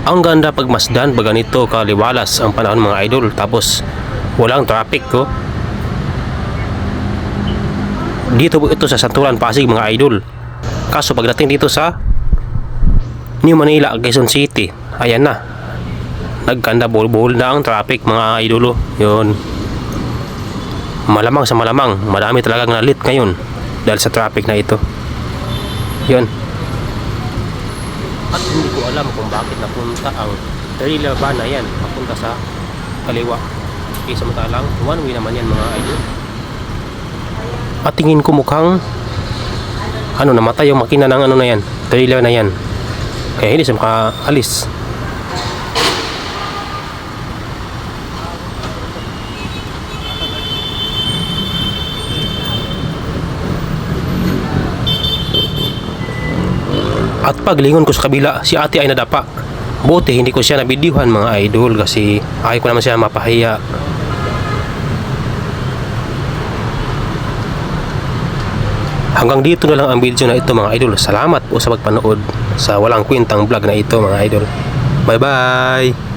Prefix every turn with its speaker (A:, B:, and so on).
A: Ang ganda pagmasdan pag ganito kaliwalas ang panahon mga idol, tapos walang traffic ko. Dito po ito sa Santuran, Pasig mga idol. Kaso pagdating dito sa New Manila, Quezon City, ayan na, nagkanda buhol-buhol na ang traffic mga idolo. Yun, malamang sa malamang marami talagang nalit ngayon dahil sa traffic na ito. Yun. At hindi ko alam kung bakit napunta ang trailer van na yan papunta sa kaliwa. Samantalang one way naman yan mga idol. At tingin ko mukhang namatay yung makina ng na yan, trailer na yan, kaya hindi siya makaalis. At paglingon ko sa kabila, si ate ay nadapa. Buti hindi ko siya nabidyuhan mga idol, kasi ayaw ko naman siya mapahiya. Hanggang dito na lang ang video na ito mga idol. Salamat po sa pagpanood sa walang kwentang vlog na ito mga idol. Bye bye!